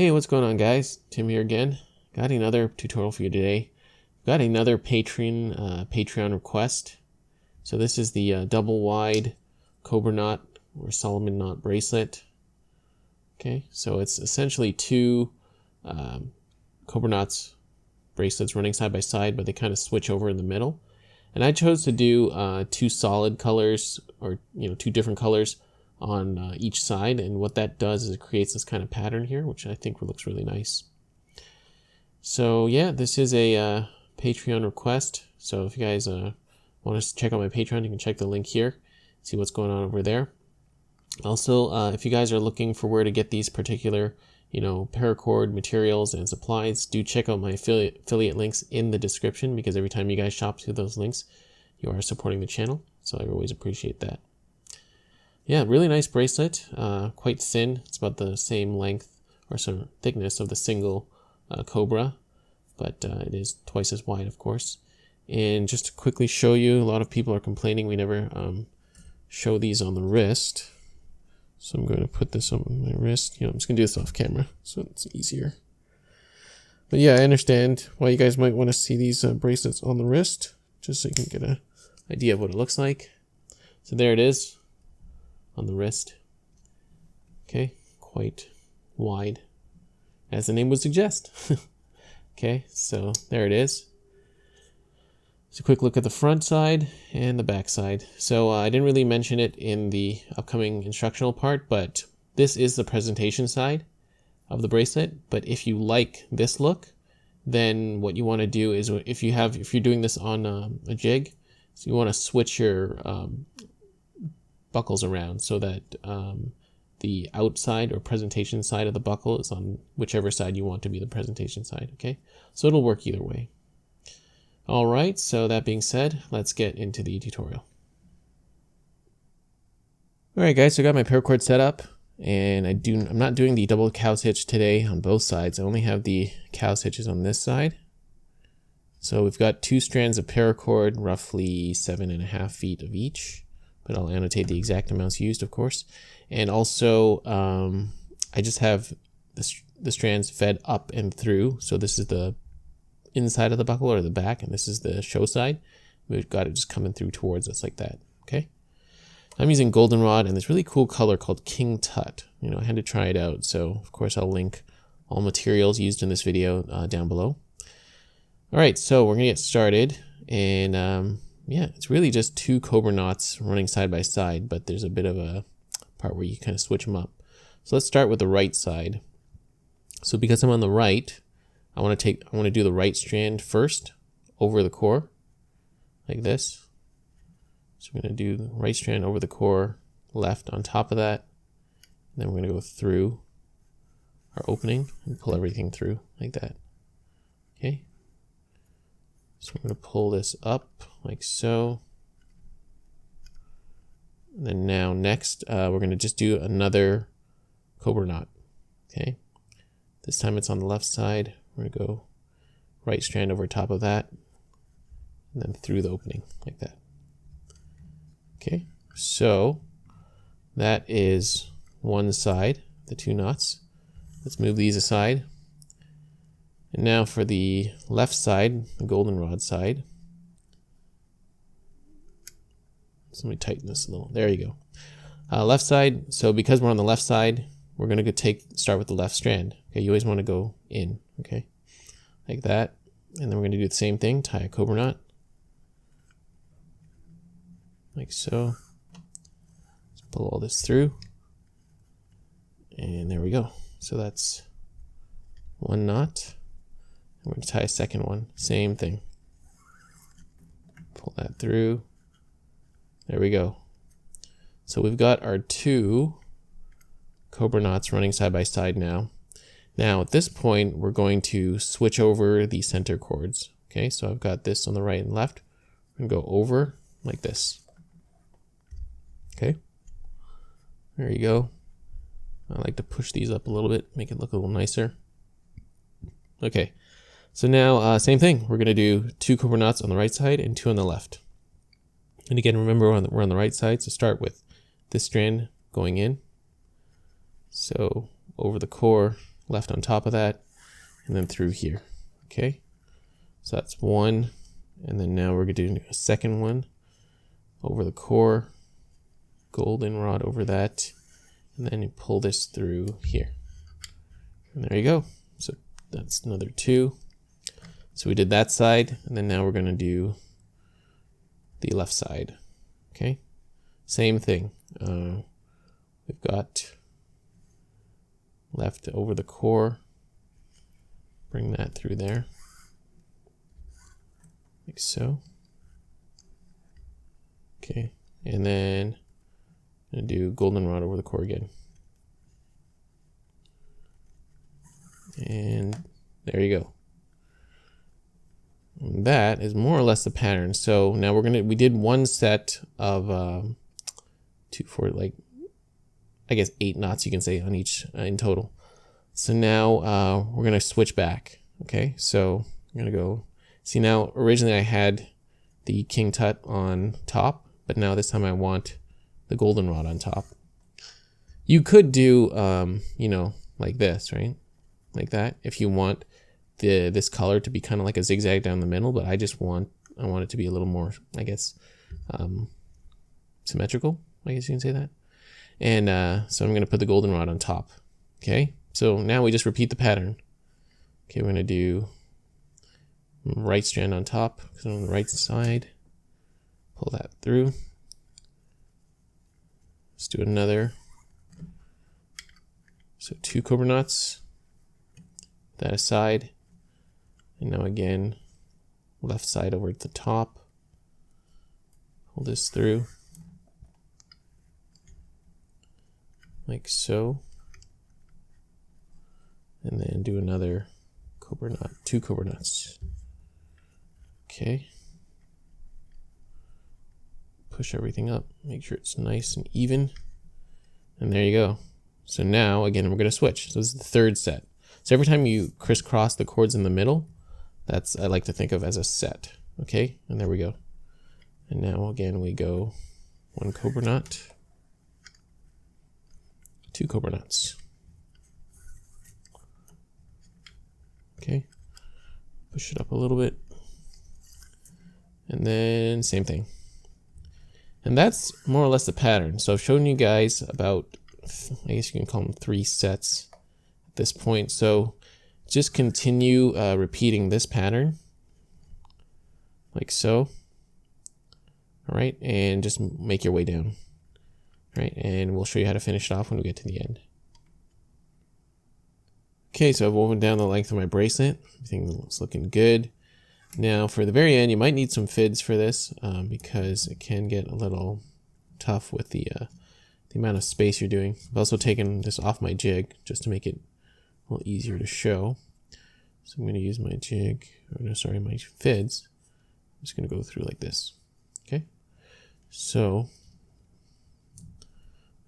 Hey, what's going on, guys? Tim here again. Got another tutorial for you today. Got another Patreon request. So this is the double wide Cobra knot or Solomon knot bracelet. Okay, so it's essentially two Cobra knots bracelets running side by side, but they kind of switch over in the middle. And I chose to do two solid colors, or two different colors on each side, and what that does is it creates this kind of pattern here, which I think looks really nice. So yeah, this is a Patreon request, so if you guys want to check out my Patreon, you can check the link here, see what's going on over there. Also, if you guys are looking for where to get these particular Paracord materials and supplies, do check out my affiliate links in the description, because every time you guys shop through those links, you are supporting the channel, so I always appreciate that. Yeah, really nice bracelet, quite thin. It's about the same length or some thickness of the single Cobra, but it is twice as wide, of course. And just to quickly show you, a lot of people are complaining we never show these on the wrist. So I'm going to put this on my wrist. I'm just going to do this off camera so it's easier. But yeah, I understand why you guys might want to see these bracelets on the wrist, just so you can get an idea of what it looks like. So there it is on the wrist. Okay, quite wide, as the name would suggest. Okay, so there it is. Just a quick look at the front side and the back side. So I didn't really mention it in the upcoming instructional part, but this is the presentation side of the bracelet. But if you like this look, then what you want to do is, if you're doing this on a jig, so you want to switch your buckles around so that the outside or presentation side of the buckle is on whichever side you want to be the presentation side. Okay, so it'll work either way. All right, so that being said, let's get into the tutorial. All right, guys, so I got my paracord set up, and I'm not doing the double cow's hitch today on both sides. I only have the cow's hitches on this side. So we've got two strands of paracord, roughly 7.5 feet of each, but I'll annotate the exact amounts used, of course. And also, I just have the strands fed up and through. So this is the inside of the buckle, or the back, and this is the show side. We've got it just coming through towards us like that. Okay, I'm using goldenrod and this really cool color called King Tut. I had to try it out, so of course I'll link all materials used in this video down below. All right, so we're gonna get started, and yeah, it's really just two Cobra knots running side by side, but there's a bit of a part where you kind of switch them up. So let's start with the right side. So because I'm on the right, I want to do the right strand first over the core, like this. So we're going to do the right strand over the core, left on top of that. And then we're going to go through our opening and pull everything through like that. Okay. So we're going to pull this up like so. And then now next, we're going to just do another Cobra knot. Okay. This time it's on the left side. We're going to go right strand over top of that, and then through the opening like that. Okay, so that is one side, the two knots. Let's move these aside. And now for the left side, the goldenrod side. So let me tighten this a little. There you go. Left side, so because we're on the left side, we're going to start with the left strand. Okay, you always want to go in, okay, like that. And then we're going to do the same thing, tie a Cobra knot, like so. Let's pull all this through. And there we go. So that's one knot. And we're going to tie a second one, same thing. Pull that through. There we go. So we've got our two Cobra knots running side by side now. Now at this point, we're going to switch over the center cords. Okay, so I've got this on the right and left. I'm going to go over like this. Okay, there you go. I like to push these up a little bit, make it look a little nicer. Okay, so now same thing. We're going to do two Cobra knots on the right side and two on the left. And again, remember we're on the right side, so start with this strand going in. So over the core left on top of that, and then through here. Okay, so that's one, and then now we're going to do a second one over the core, goldenrod over that, and then you pull this through here. And there you go. So that's another two. So we did that side, and then now we're going to do the left side. Okay, same thing. We've got left over the core, bring that through there, like so. Okay, and then I'm going to do goldenrod over the core again. And there you go. And that is more or less the pattern. So now we did one set of 2, 4, like, I guess 8 knots you can say on each in total. So now we're going to switch back. Okay, so I'm going to go, see now originally I had the king tut on top, but now this time I want the goldenrod on top. You could do, you know, like this, right? Like that, if you want this color to be kind of like a zigzag down the middle, but I want it to be a little more, I guess, symmetrical, I guess you can say that. And so I'm going to put the goldenrod on top. Okay, so now we just repeat the pattern. Okay, we're going to do right strand on top, because on the right side, pull that through. Let's do another. So 2 cobra knots, that aside. And now again, left side over at the top. Pull this through. Like so. And then do another cobra knot, 2 cobra knots. Okay. Push everything up, make sure it's nice and even. And there you go. So now, again, we're going to switch. So this is the third set. So every time you crisscross the cords in the middle, that's, I like to think of as a set. Okay, and there we go. And now again we go 1 cobra knot, 2 cobra knots. Okay, push it up a little bit, and then same thing. And that's more or less the pattern. So I've shown you guys about, I guess you can call them 3 sets at this point. So just continue repeating this pattern, like so. All right, and just make your way down. All right, and we'll show you how to finish it off when we get to the end. Okay, so I've woven down the length of my bracelet. Everything's looking good. Now for the very end, you might need some fids for this because it can get a little tough with the amount of space you're doing. I've also taken this off my jig just to make it a little easier to show. So I'm going to use my jig, or no, sorry, my fids. I'm just going to go through like this. Okay, so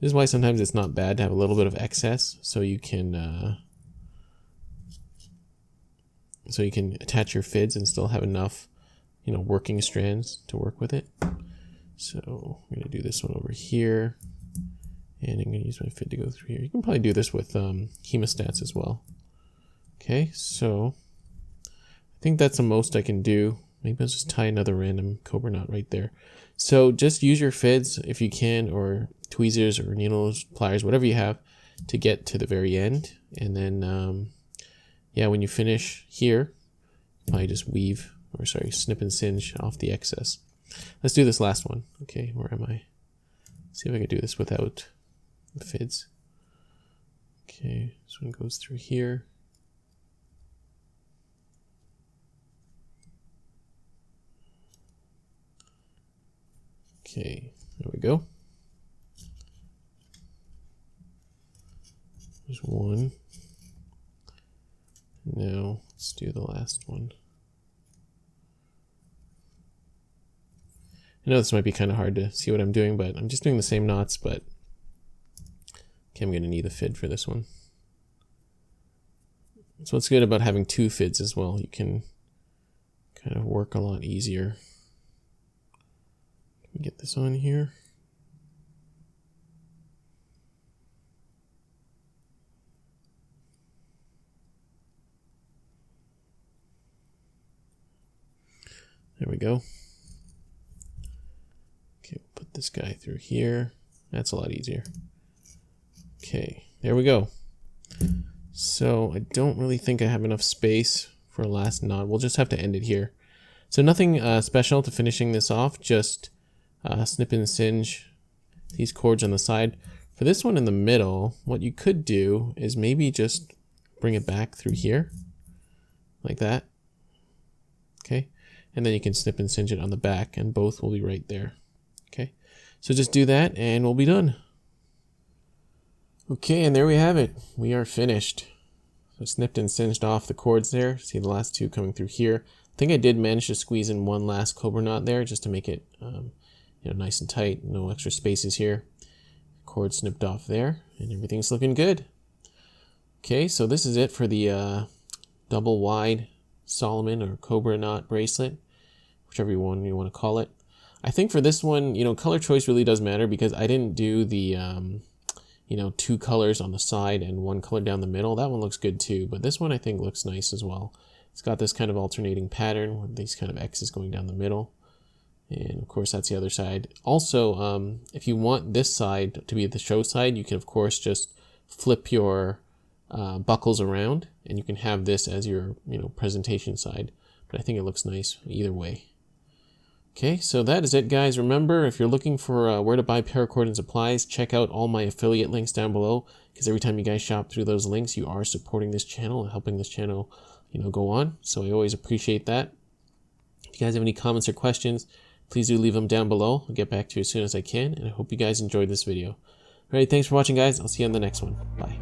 this is why sometimes it's not bad to have a little bit of excess, so you can attach your fids and still have enough, you know, working strands to work with it. So I'm going to do this one over here, and I'm going to use my fid to go through here. You can probably do this with hemostats as well. Okay, so I think that's the most I can do. Maybe I'll just tie another random cobra knot right there. So just use your fids if you can, or tweezers or needles, pliers, whatever you have, to get to the very end. And then, yeah, when you finish here, probably just weave, or sorry, snip and singe off the excess. Let's do this last one. Okay, where am I? See if I can do this without the fids. Okay, this one goes through here. Okay, there we go. There's one. Now let's do the last one. I know this might be kind of hard to see what I'm doing, but I'm just doing the same knots, but okay, I'm going to need a fid for this one. So what's good about having 2 fids as well, you can kind of work a lot easier. Let me get this on here. There we go. Okay, we'll put this guy through here. That's a lot easier. Okay, there we go. So I don't really think I have enough space for a last knot. We'll just have to end it here. So nothing special to finishing this off, just snip and singe these cords on the side. For this one in the middle, what you could do is maybe just bring it back through here, like that. Okay, and then you can snip and singe it on the back, and both will be right there. Okay, so just do that and we'll be done. Okay, and there we have it. We are finished. So snipped and singed off the cords there. See the last two coming through here. I think I did manage to squeeze in one last cobra knot there just to make it nice and tight. No extra spaces here. Cord snipped off there, and everything's looking good. Okay, so this is it for the double wide Solomon or cobra knot bracelet, whichever one you want to call it. I think for this one, color choice really does matter because I didn't do the two colors on the side and one color down the middle. That one looks good too, but this one I think looks nice as well. It's got this kind of alternating pattern with these kind of X's going down the middle. And of course that's the other side. Also, if you want this side to be the show side, you can of course just flip your buckles around and you can have this as your presentation side. But I think it looks nice either way. Okay, so that is it, guys. Remember, if you're looking for where to buy paracord and supplies, check out all my affiliate links down below, because every time you guys shop through those links, you are supporting this channel and helping this channel, go on. So I always appreciate that. If you guys have any comments or questions, please do leave them down below. I'll get back to you as soon as I can, and I hope you guys enjoyed this video. All right, thanks for watching, guys. I'll see you on the next one. Bye.